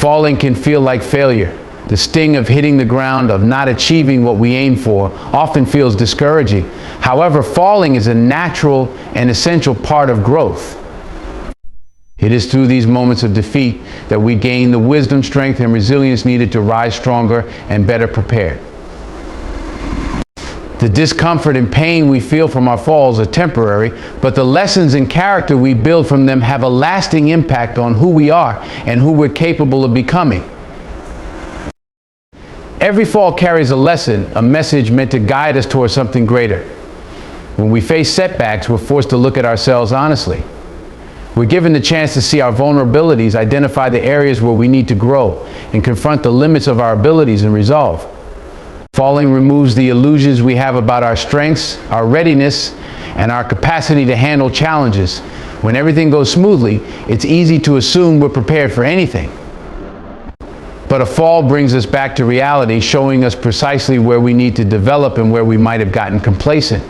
Falling can feel like failure. The sting of hitting the ground, of not achieving what we aim for, often feels discouraging. However, falling is a natural and essential part of growth. It is through these moments of defeat that we gain the wisdom, strength, and resilience needed to rise stronger and better prepared. The discomfort and pain we feel from our falls are temporary, but the lessons and character we build from them have a lasting impact on who we are and who we're capable of becoming. Every fall carries a lesson, a message meant to guide us towards something greater. When we face setbacks, we're forced to look at ourselves honestly. We're given the chance to see our vulnerabilities, identify the areas where we need to grow, and confront the limits of our abilities and resolve. Falling removes the illusions we have about our strengths, our readiness, and our capacity to handle challenges. When everything goes smoothly, it's easy to assume we're prepared for anything. But a fall brings us back to reality, showing us precisely where we need to develop and where we might have gotten complacent.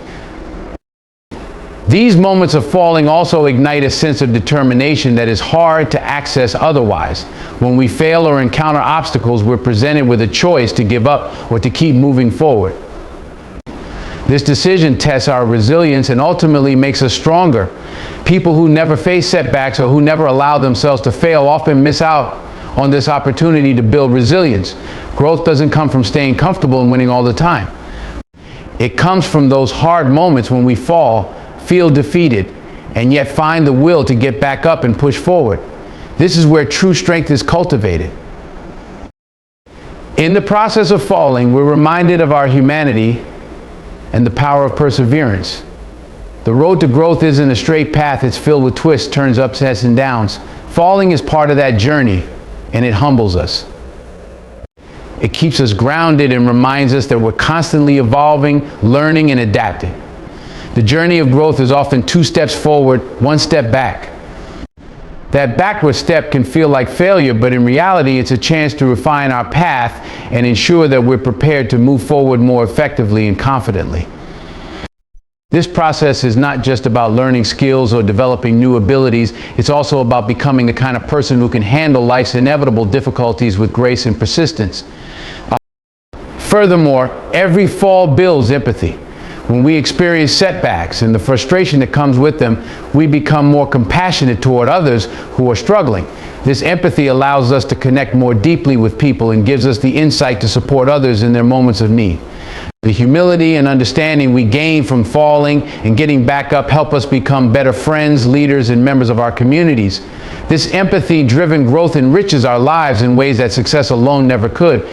These moments of falling also ignite a sense of determination that is hard to access otherwise. When we fail or encounter obstacles, we're presented with a choice to give up or to keep moving forward. This decision tests our resilience and ultimately makes us stronger. People who never face setbacks or who never allow themselves to fail often miss out on this opportunity to build resilience. Growth doesn't come from staying comfortable and winning all the time. It comes from those hard moments when we fall, feel defeated, and yet find the will to get back up and push forward. This is where true strength is cultivated. In the process of falling, we're reminded of our humanity and the power of perseverance. The road to growth isn't a straight path, it's filled with twists, turns, upsets, and downs. Falling is part of that journey, and it humbles us. It keeps us grounded and reminds us that we're constantly evolving, learning, and adapting. The journey of growth is often 2 steps forward, 1 step back. That backward step can feel like failure, but in reality, it's a chance to refine our path and ensure that we're prepared to move forward more effectively and confidently. This process is not just about learning skills or developing new abilities, it's also about becoming the kind of person who can handle life's inevitable difficulties with grace and persistence. Furthermore, every fall builds empathy. When we experience setbacks and the frustration that comes with them, we become more compassionate toward others who are struggling. This empathy allows us to connect more deeply with people and gives us the insight to support others in their moments of need. The humility and understanding we gain from falling and getting back up help us become better friends, leaders, and members of our communities. This empathy-driven growth enriches our lives in ways that success alone never could.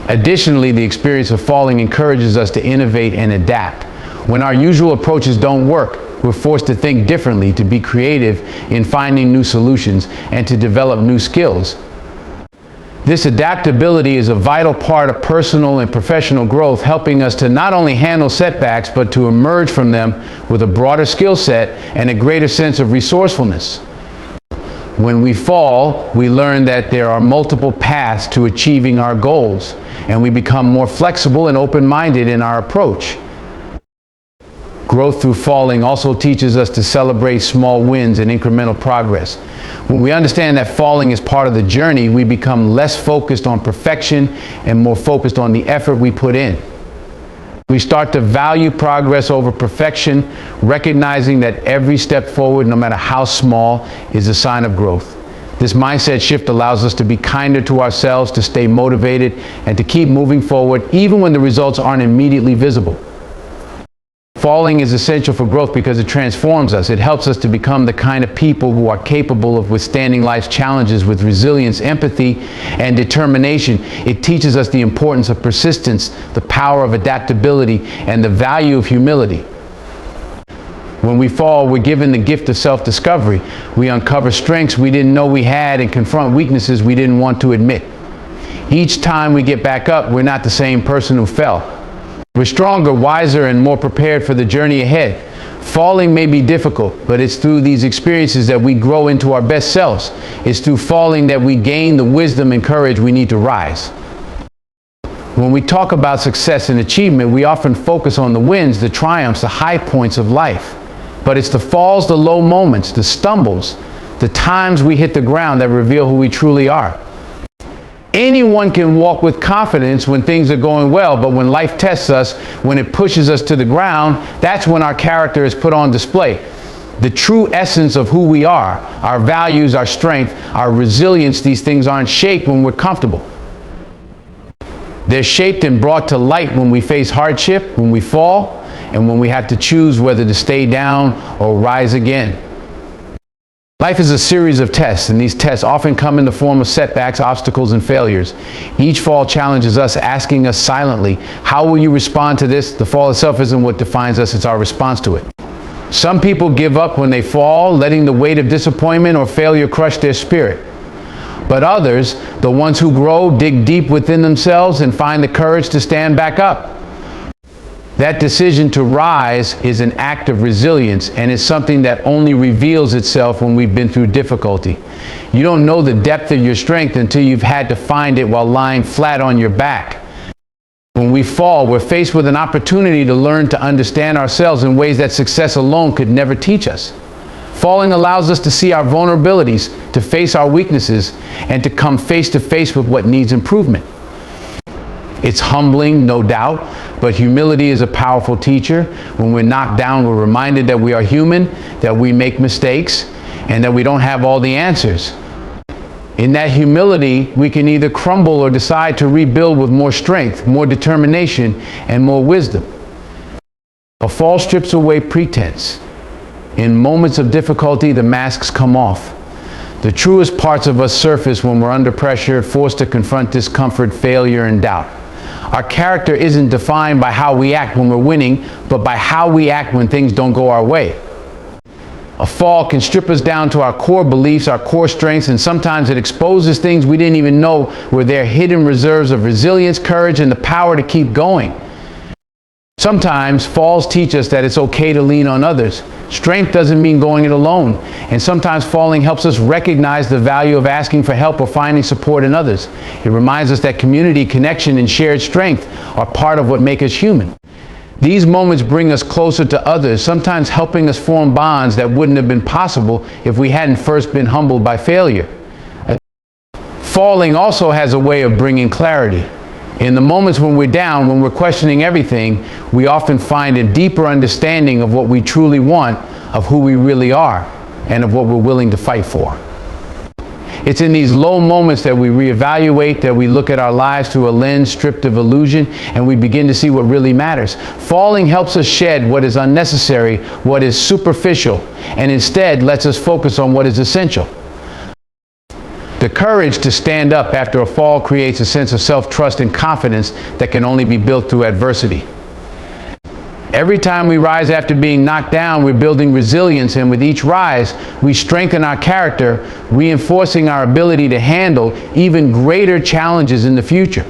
Additionally, the experience of falling encourages us to innovate and adapt. When our usual approaches don't work, we're forced to think differently, to be creative in finding new solutions, and to develop new skills. This adaptability is a vital part of personal and professional growth, helping us to not only handle setbacks, but to emerge from them with a broader skill set and a greater sense of resourcefulness. When we fall, we learn that there are multiple paths to achieving our goals, and we become more flexible and open-minded in our approach. Growth through falling also teaches us to celebrate small wins and incremental progress. When we understand that falling is part of the journey, we become less focused on perfection and more focused on the effort we put in. We start to value progress over perfection, recognizing that every step forward, no matter how small, is a sign of growth. This mindset shift allows us to be kinder to ourselves, to stay motivated, and to keep moving forward even when the results aren't immediately visible. Falling is essential for growth because it transforms us. It helps us to become the kind of people who are capable of withstanding life's challenges with resilience, empathy, and determination. It teaches us the importance of persistence, the power of adaptability, and the value of humility. When we fall, we're given the gift of self-discovery. We uncover strengths we didn't know we had and confront weaknesses we didn't want to admit. Each time we get back up, we're not the same person who fell. We're stronger, wiser, and more prepared for the journey ahead. Falling may be difficult, but it's through these experiences that we grow into our best selves. It's through falling that we gain the wisdom and courage we need to rise. When we talk about success and achievement, we often focus on the wins, the triumphs, the high points of life. But it's the falls, the low moments, the stumbles, the times we hit the ground that reveal who we truly are. Anyone can walk with confidence when things are going well, but when life tests us, when it pushes us to the ground, that's when our character is put on display. The true essence of who we are, our values, our strength, our resilience, these things aren't shaped when we're comfortable. They're shaped and brought to light when we face hardship, when we fall, and when we have to choose whether to stay down or rise again. Life is a series of tests, and these tests often come in the form of setbacks, obstacles, and failures. Each fall challenges us, asking us silently, how will you respond to this? The fall itself isn't what defines us, it's our response to it. Some people give up when they fall, letting the weight of disappointment or failure crush their spirit. But others, the ones who grow, dig deep within themselves and find the courage to stand back up. That decision to rise is an act of resilience, and is something that only reveals itself when we've been through difficulty. You don't know the depth of your strength until you've had to find it while lying flat on your back. When we fall, we're faced with an opportunity to learn to understand ourselves in ways that success alone could never teach us. Falling allows us to see our vulnerabilities, to face our weaknesses, and to come face to face with what needs improvement. It's humbling, no doubt, but humility is a powerful teacher. When we're knocked down, we're reminded that we are human, that we make mistakes, and that we don't have all the answers. In that humility, we can either crumble or decide to rebuild with more strength, more determination, and more wisdom. A fall strips away pretense. In moments of difficulty, the masks come off. The truest parts of us surface when we're under pressure, forced to confront discomfort, failure, and doubt. Our character isn't defined by how we act when we're winning, but by how we act when things don't go our way. A fall can strip us down to our core beliefs, our core strengths, and sometimes it exposes things we didn't even know were there, hidden reserves of resilience, courage, and the power to keep going. Sometimes falls teach us that it's okay to lean on others. Strength doesn't mean going it alone. And sometimes falling helps us recognize the value of asking for help or finding support in others. It reminds us that community, connection, and shared strength are part of what make us human. These moments bring us closer to others, sometimes helping us form bonds that wouldn't have been possible if we hadn't first been humbled by failure. Falling also has a way of bringing clarity. In the moments when we're down, when we're questioning everything, we often find a deeper understanding of what we truly want, of who we really are, and of what we're willing to fight for. It's in these low moments that we reevaluate, that we look at our lives through a lens stripped of illusion, and we begin to see what really matters. Falling helps us shed what is unnecessary, what is superficial, and instead lets us focus on what is essential. The courage to stand up after a fall creates a sense of self-trust and confidence that can only be built through adversity. Every time we rise after being knocked down, we're building resilience, and with each rise, we strengthen our character, reinforcing our ability to handle even greater challenges in the future.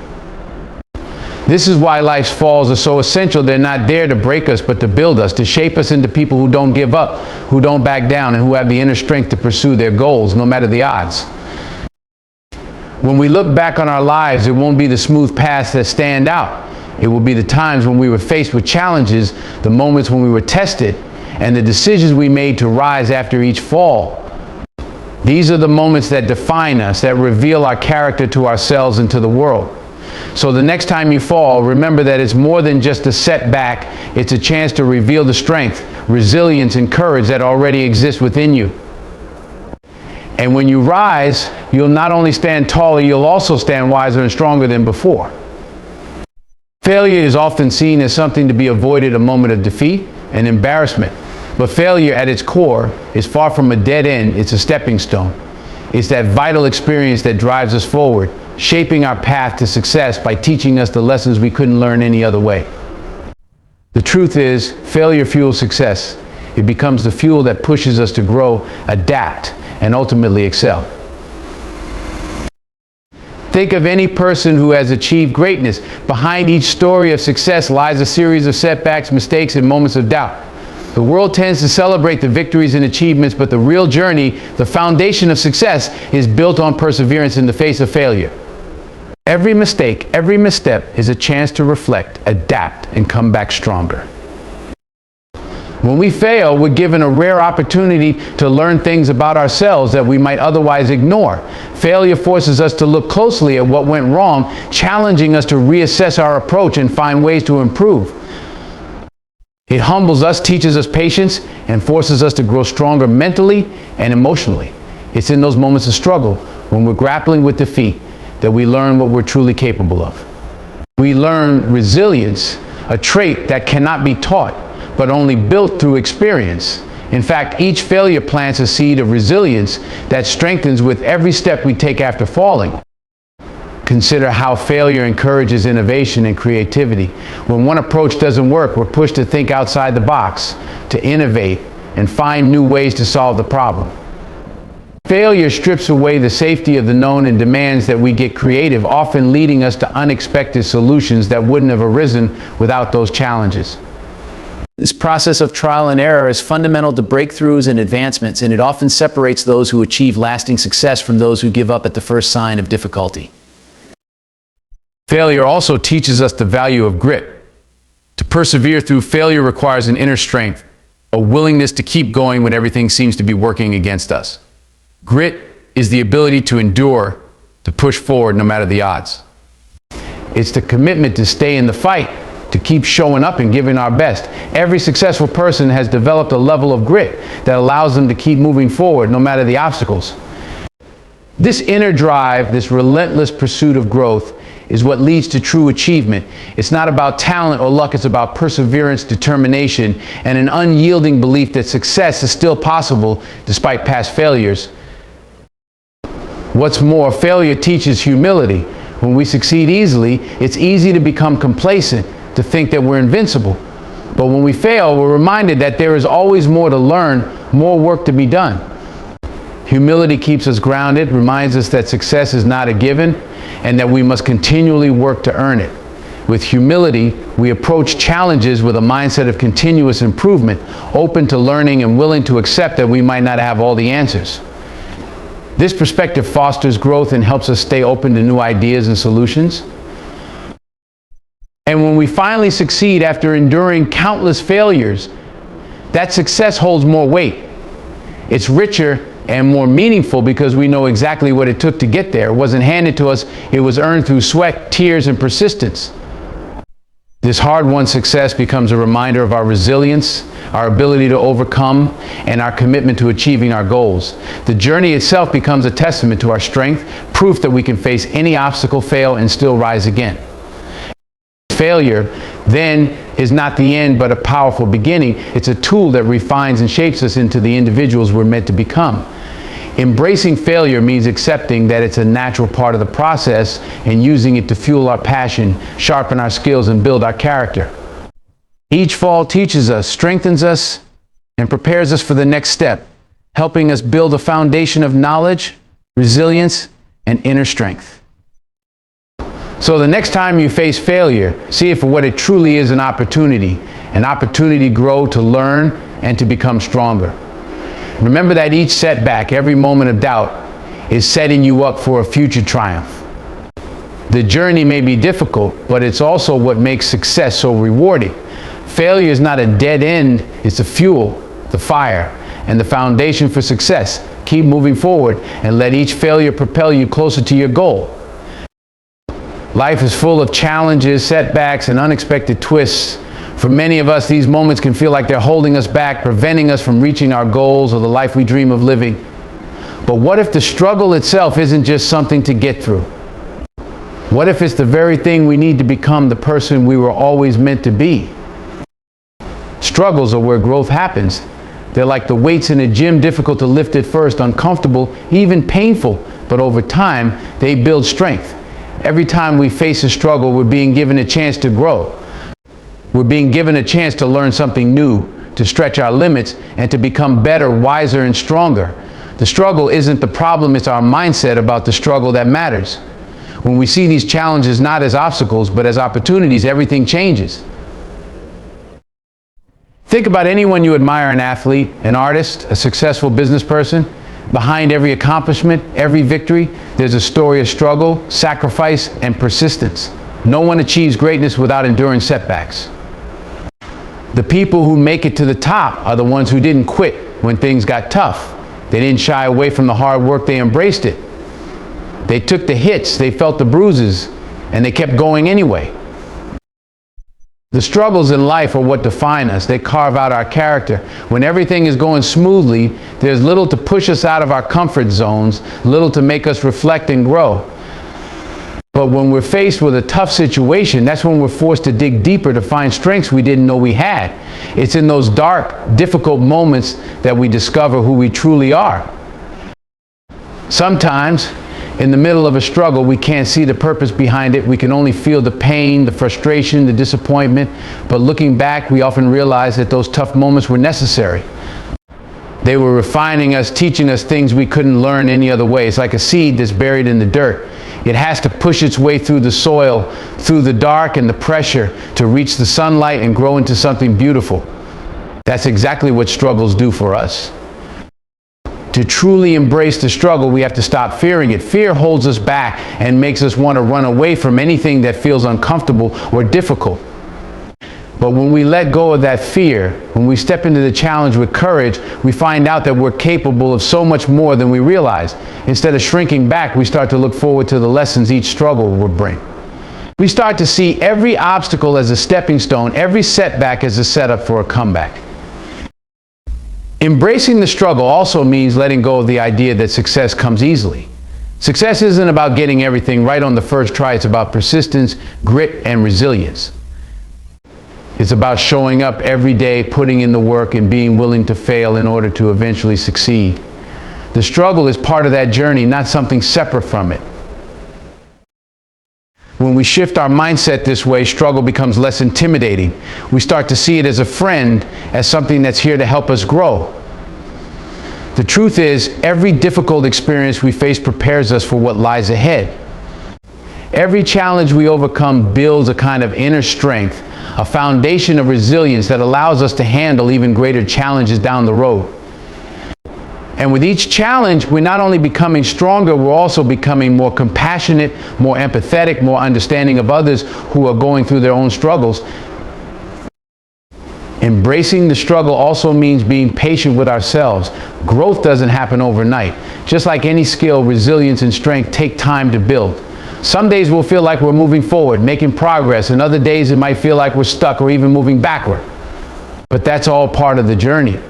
This is why life's falls are so essential. They're not there to break us, but to build us, to shape us into people who don't give up, who don't back down, and who have the inner strength to pursue their goals, no matter the odds. When we look back on our lives, it won't be the smooth paths that stand out. It will be the times when we were faced with challenges, the moments when we were tested, and the decisions we made to rise after each fall. These are the moments that define us, that reveal our character to ourselves and to the world. So the next time you fall, remember that it's more than just a setback. It's a chance to reveal the strength, resilience, and courage that already exists within you. And when you rise, you'll not only stand taller, you'll also stand wiser and stronger than before. Failure is often seen as something to be avoided, a moment of defeat and embarrassment. But failure at its core is far from a dead end, it's a stepping stone. It's that vital experience that drives us forward, shaping our path to success by teaching us the lessons we couldn't learn any other way. The truth is, failure fuels success. It becomes the fuel that pushes us to grow, adapt, and ultimately excel. Think of any person who has achieved greatness. Behind each story of success lies a series of setbacks, mistakes, and moments of doubt. The world tends to celebrate the victories and achievements, but the real journey, the foundation of success, is built on perseverance in the face of failure. Every mistake, every misstep is a chance to reflect, adapt, and come back stronger. When we fail, we're given a rare opportunity to learn things about ourselves that we might otherwise ignore. Failure forces us to look closely at what went wrong, challenging us to reassess our approach and find ways to improve. It humbles us, teaches us patience, and forces us to grow stronger mentally and emotionally. It's in those moments of struggle, when we're grappling with defeat, that we learn what we're truly capable of. We learn resilience, a trait that cannot be taught, but only built through experience. In fact, each failure plants a seed of resilience that strengthens with every step we take after falling. Consider how failure encourages innovation and creativity. When one approach doesn't work, we're pushed to think outside the box, to innovate, and find new ways to solve the problem. Failure strips away the safety of the known and demands that we get creative, often leading us to unexpected solutions that wouldn't have arisen without those challenges. This process of trial and error is fundamental to breakthroughs and advancements, and it often separates those who achieve lasting success from those who give up at the first sign of difficulty. Failure also teaches us the value of grit. To persevere through failure requires an inner strength, a willingness to keep going when everything seems to be working against us. Grit is the ability to endure, to push forward no matter the odds. It's the commitment to stay in the fight, to keep showing up and giving our best. Every successful person has developed a level of grit that allows them to keep moving forward no matter the obstacles. This inner drive, this relentless pursuit of growth, is what leads to true achievement. It's not about talent or luck, it's about perseverance, determination, and an unyielding belief that success is still possible despite past failures. What's more, failure teaches humility. When we succeed easily, it's easy to become complacent, to think that we're invincible. But when we fail, we're reminded that there is always more to learn, more work to be done. Humility keeps us grounded, reminds us that success is not a given, and that we must continually work to earn it. With humility, we approach challenges with a mindset of continuous improvement, open to learning and willing to accept that we might not have all the answers. This perspective fosters growth and helps us stay open to new ideas and solutions. And when we finally succeed after enduring countless failures, that success holds more weight. It's richer and more meaningful because we know exactly what it took to get there. It wasn't handed to us, it was earned through sweat, tears, and persistence. This hard-won success becomes a reminder of our resilience, our ability to overcome, and our commitment to achieving our goals. The journey itself becomes a testament to our strength, proof that we can face any obstacle, fail, and still rise again. Failure, then, is not the end but a powerful beginning. It's a tool that refines and shapes us into the individuals we're meant to become. Embracing failure means accepting that it's a natural part of the process and using it to fuel our passion, sharpen our skills, and build our character. Each fall teaches us, strengthens us, and prepares us for the next step, helping us build a foundation of knowledge, resilience, and inner strength. So the next time you face failure, see it for what it truly is, an opportunity to grow, to learn, and to become stronger. Remember that each setback, every moment of doubt, is setting you up for a future triumph. The journey may be difficult, but it's also what makes success so rewarding. Failure is not a dead end, it's the fuel, the fire, and the foundation for success. Keep moving forward and let each failure propel you closer to your goal. Life is full of challenges, setbacks, and unexpected twists. For many of us, these moments can feel like they're holding us back, preventing us from reaching our goals or the life we dream of living. But what if the struggle itself isn't just something to get through? What if it's the very thing we need to become the person we were always meant to be? Struggles are where growth happens. They're like the weights in a gym, difficult to lift at first, uncomfortable, even painful, but over time, they build strength. Every time we face a struggle, we're being given a chance to grow. We're being given a chance to learn something new, to stretch our limits, and to become better, wiser, and stronger. The struggle isn't the problem, it's our mindset about the struggle that matters. When we see these challenges not as obstacles, but as opportunities, everything changes. Think about anyone you admire, an athlete, an artist, a successful business person. Behind every accomplishment, every victory, there's a story of struggle, sacrifice, and persistence. No one achieves greatness without enduring setbacks. The people who make it to the top are the ones who didn't quit when things got tough. They didn't shy away from the hard work, they embraced it. They took the hits, they felt the bruises, and they kept going anyway. The struggles in life are what define us. They carve out our character. When everything is going smoothly, there's little to push us out of our comfort zones, little to make us reflect and grow. But when we're faced with a tough situation, that's when we're forced to dig deeper to find strengths we didn't know we had. It's in those dark, difficult moments that we discover who we truly are. Sometimes, in the middle of a struggle, we can't see the purpose behind it. We can only feel the pain, the frustration, the disappointment. But looking back, we often realize that those tough moments were necessary. They were refining us, teaching us things we couldn't learn any other way. It's like a seed that's buried in the dirt. It has to push its way through the soil, through the dark and the pressure to reach the sunlight and grow into something beautiful. That's exactly what struggles do for us. To truly embrace the struggle, we have to stop fearing it. Fear holds us back and makes us want to run away from anything that feels uncomfortable or difficult. But when we let go of that fear, when we step into the challenge with courage, we find out that we're capable of so much more than we realize. Instead of shrinking back, we start to look forward to the lessons each struggle will bring. We start to see every obstacle as a stepping stone, every setback as a setup for a comeback. Embracing the struggle also means letting go of the idea that success comes easily. Success isn't about getting everything right on the first try. It's about persistence, grit, and resilience. It's about showing up every day, putting in the work, and being willing to fail in order to eventually succeed. The struggle is part of that journey, not something separate from it. When we shift our mindset this way, struggle becomes less intimidating. We start to see it as a friend, as something that's here to help us grow. The truth is, every difficult experience we face prepares us for what lies ahead. Every challenge we overcome builds a kind of inner strength, a foundation of resilience that allows us to handle even greater challenges down the road. And with each challenge, we're not only becoming stronger, we're also becoming more compassionate, more empathetic, more understanding of others who are going through their own struggles. Embracing the struggle also means being patient with ourselves. Growth doesn't happen overnight. Just like any skill, resilience and strength take time to build. Some days we'll feel like we're moving forward, making progress, and other days it might feel like we're stuck or even moving backward. But that's all part of the journey.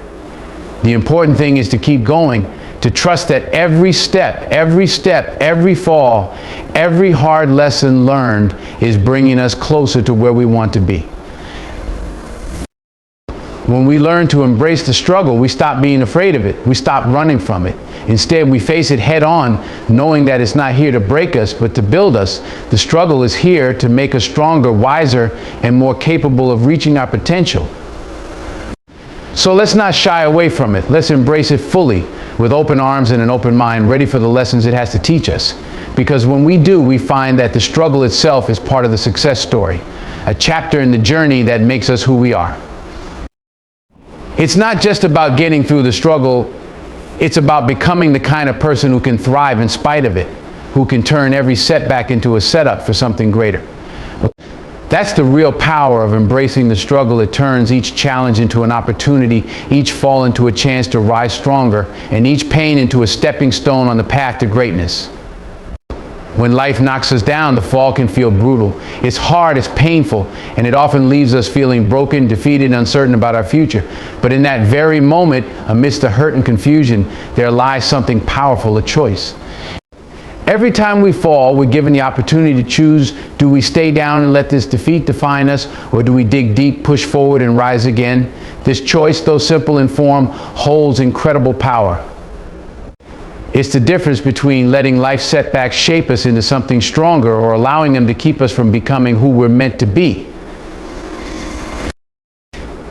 The important thing is to keep going, to trust that every step, every fall, every hard lesson learned is bringing us closer to where we want to be. When we learn to embrace the struggle, we stop being afraid of it. We stop running from it. Instead, we face it head on, knowing that it's not here to break us, but to build us. The struggle is here to make us stronger, wiser, and more capable of reaching our potential. So let's not shy away from it. Let's embrace it fully, with open arms and an open mind, ready for the lessons it has to teach us. Because when we do, we find that the struggle itself is part of the success story, a chapter in the journey that makes us who we are. It's not just about getting through the struggle, it's about becoming the kind of person who can thrive in spite of it, who can turn every setback into a setup for something greater. That's the real power of embracing the struggle. It turns each challenge into an opportunity, each fall into a chance to rise stronger, and each pain into a stepping stone on the path to greatness. When life knocks us down, the fall can feel brutal. It's hard, it's painful, and it often leaves us feeling broken, defeated, and uncertain about our future. But in that very moment, amidst the hurt and confusion, there lies something powerful, a choice. Every time we fall, we're given the opportunity to choose, do we stay down and let this defeat define us, or do we dig deep, push forward, and rise again? This choice, though simple in form, holds incredible power. It's the difference between letting life setbacks shape us into something stronger or allowing them to keep us from becoming who we're meant to be.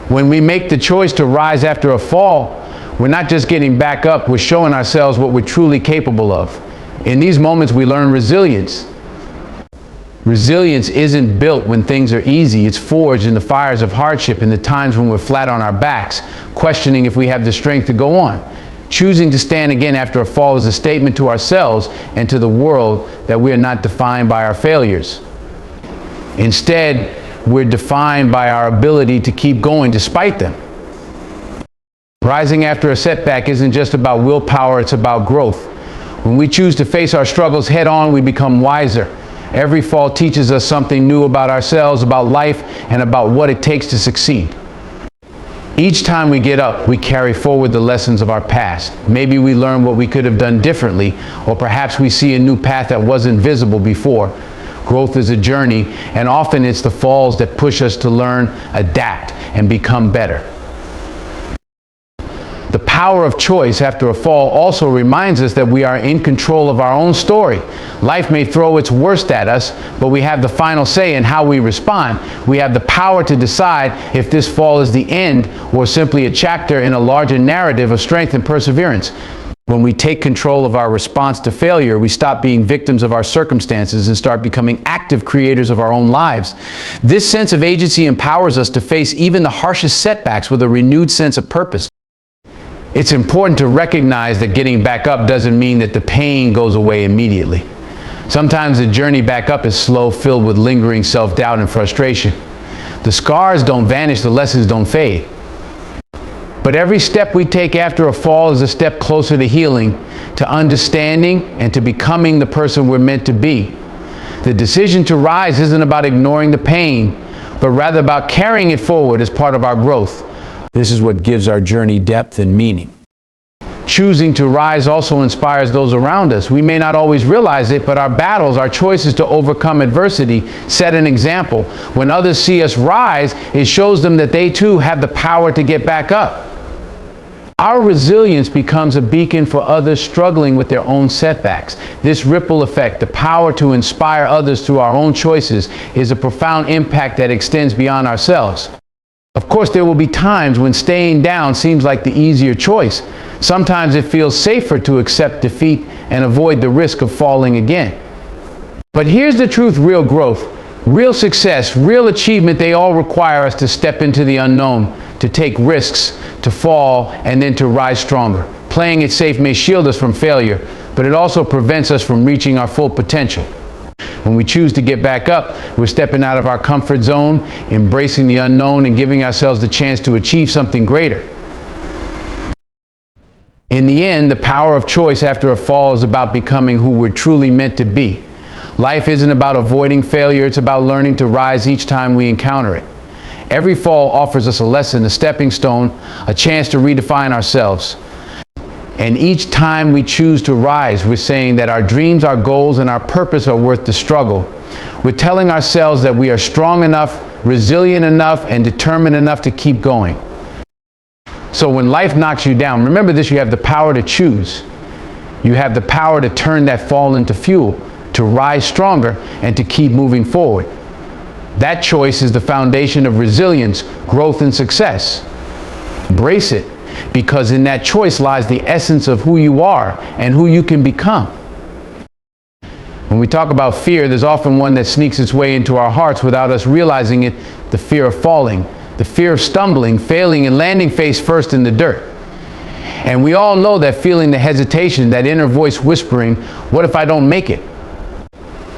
When we make the choice to rise after a fall, we're not just getting back up, we're showing ourselves what we're truly capable of. In these moments, we learn resilience. Resilience isn't built when things are easy. It's forged in the fires of hardship, in the times when we're flat on our backs, questioning if we have the strength to go on. Choosing to stand again after a fall is a statement to ourselves and to the world that we are not defined by our failures. Instead, we're defined by our ability to keep going despite them. Rising after a setback isn't just about willpower, it's about growth. When we choose to face our struggles head on, we become wiser. Every fall teaches us something new about ourselves, about life, and about what it takes to succeed. Each time we get up, we carry forward the lessons of our past. Maybe we learn what we could have done differently, or perhaps we see a new path that wasn't visible before. Growth is a journey, and often it's the falls that push us to learn, adapt, and become better. The power of choice after a fall also reminds us that we are in control of our own story. Life may throw its worst at us, but we have the final say in how we respond. We have the power to decide if this fall is the end or simply a chapter in a larger narrative of strength and perseverance. When we take control of our response to failure, we stop being victims of our circumstances and start becoming active creators of our own lives. This sense of agency empowers us to face even the harshest setbacks with a renewed sense of purpose. It's important to recognize that getting back up doesn't mean that the pain goes away immediately. Sometimes the journey back up is slow, filled with lingering self-doubt and frustration. The scars don't vanish, the lessons don't fade. But every step we take after a fall is a step closer to healing, to understanding, and to becoming the person we're meant to be. The decision to rise isn't about ignoring the pain, but rather about carrying it forward as part of our growth. This is what gives our journey depth and meaning. Choosing to rise also inspires those around us. We may not always realize it, but our battles, our choices to overcome adversity, set an example. When others see us rise, it shows them that they too have the power to get back up. Our resilience becomes a beacon for others struggling with their own setbacks. This ripple effect, the power to inspire others through our own choices, is a profound impact that extends beyond ourselves. Of course, there will be times when staying down seems like the easier choice. Sometimes it feels safer to accept defeat and avoid the risk of falling again. But here's the truth: real growth, real success, real achievement, they all require us to step into the unknown, to take risks, to fall, and then to rise stronger. Playing it safe may shield us from failure, but it also prevents us from reaching our full potential. When we choose to get back up, we're stepping out of our comfort zone, embracing the unknown, and giving ourselves the chance to achieve something greater. In the end, the power of choice after a fall is about becoming who we're truly meant to be. Life isn't about avoiding failure, it's about learning to rise each time we encounter it. Every fall offers us a lesson, a stepping stone, a chance to redefine ourselves. And each time we choose to rise, we're saying that our dreams, our goals, and our purpose are worth the struggle. We're telling ourselves that we are strong enough, resilient enough, and determined enough to keep going. So when life knocks you down, remember this: you have the power to choose. You have the power to turn that fall into fuel, to rise stronger, and to keep moving forward. That choice is the foundation of resilience, growth, and success. Embrace it, because in that choice lies the essence of who you are and who you can become. When we talk about fear, there's often one that sneaks its way into our hearts without us realizing it: the fear of falling, the fear of stumbling, failing, and landing face first in the dirt. And we all know that feeling, the hesitation, that inner voice whispering, "What if I don't make it?"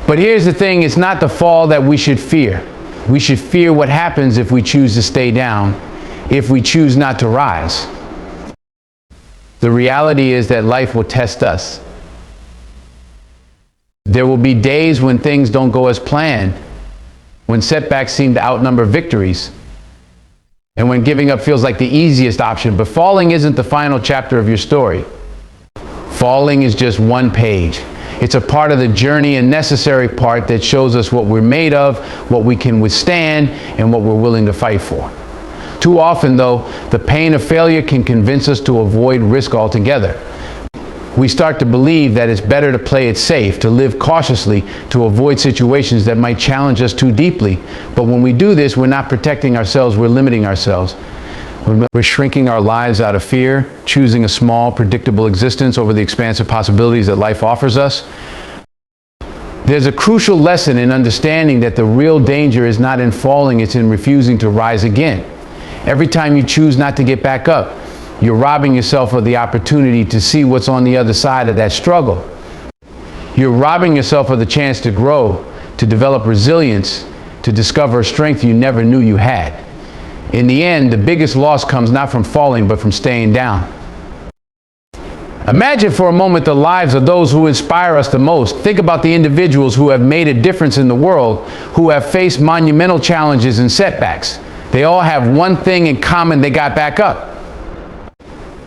But here's the thing: it's not the fall that we should fear. We should fear what happens if we choose to stay down, if we choose not to rise. The reality is that life will test us. There will be days when things don't go as planned, when setbacks seem to outnumber victories, and when giving up feels like the easiest option. But falling isn't the final chapter of your story. Falling is just one page. It's a part of the journey, a necessary part that shows us what we're made of, what we can withstand, and what we're willing to fight for. Too often, though, the pain of failure can convince us to avoid risk altogether. We start to believe that it's better to play it safe, to live cautiously, to avoid situations that might challenge us too deeply. But when we do this, we're not protecting ourselves, we're limiting ourselves. We're shrinking our lives out of fear, choosing a small, predictable existence over the expansive possibilities that life offers us. There's a crucial lesson in understanding that the real danger is not in falling, it's in refusing to rise again. Every time you choose not to get back up, you're robbing yourself of the opportunity to see what's on the other side of that struggle. You're robbing yourself of the chance to grow, to develop resilience, to discover a strength you never knew you had. In the end, the biggest loss comes not from falling, but from staying down. Imagine for a moment the lives of those who inspire us the most. Think about the individuals who have made a difference in the world, who have faced monumental challenges and setbacks. They all have one thing in common: they got back up.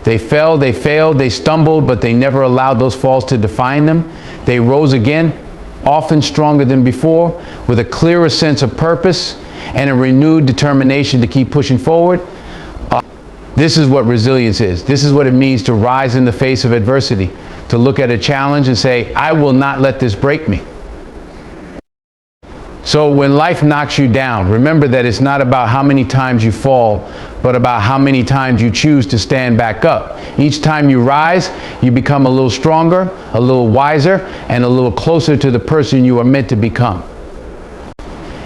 They fell, they failed, they stumbled, but they never allowed those falls to define them. They rose again, often stronger than before, with a clearer sense of purpose and a renewed determination to keep pushing forward. This is what resilience is. This is what it means to rise in the face of adversity, to look at a challenge and say, I will not let this break me. So when life knocks you down, remember that it's not about how many times you fall, but about how many times you choose to stand back up. Each time you rise, you become a little stronger, a little wiser, and a little closer to the person you are meant to become.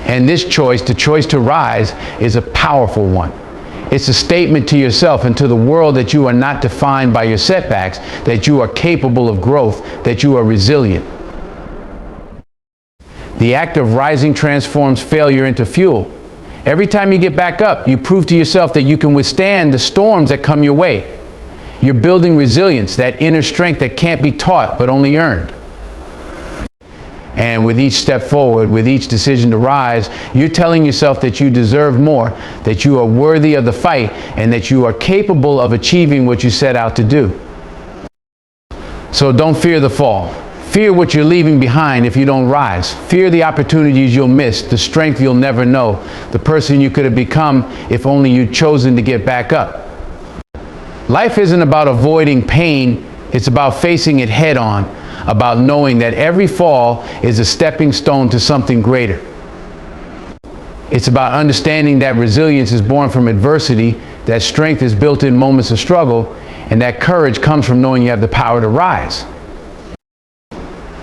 And this choice, the choice to rise, is a powerful one. It's a statement to yourself and to the world that you are not defined by your setbacks, that you are capable of growth, that you are resilient. The act of rising transforms failure into fuel. Every time you get back up, you prove to yourself that you can withstand the storms that come your way. You're building resilience, that inner strength that can't be taught but only earned. And with each step forward, with each decision to rise, you're telling yourself that you deserve more, that you are worthy of the fight, and that you are capable of achieving what you set out to do. So don't fear the fall. Fear what you're leaving behind if you don't rise. Fear the opportunities you'll miss, the strength you'll never know, the person you could have become if only you'd chosen to get back up. Life isn't about avoiding pain, it's about facing it head on, about knowing that every fall is a stepping stone to something greater. It's about understanding that resilience is born from adversity, that strength is built in moments of struggle, and that courage comes from knowing you have the power to rise.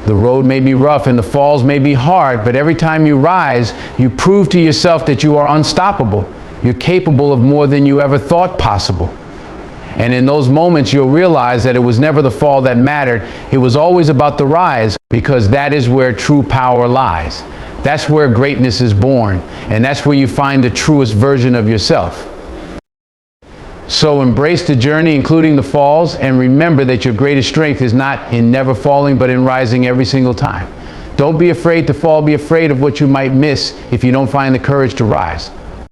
The road may be rough and the falls may be hard, but every time you rise, you prove to yourself that you are unstoppable. You're capable of more than you ever thought possible. And in those moments, you'll realize that it was never the fall that mattered. It was always about the rise, because that is where true power lies. That's where greatness is born, and that's where you find the truest version of yourself. So embrace the journey, including the falls, and remember that your greatest strength is not in never falling, but in rising every single time. Don't be afraid to fall. Be afraid of what you might miss if you don't find the courage to rise.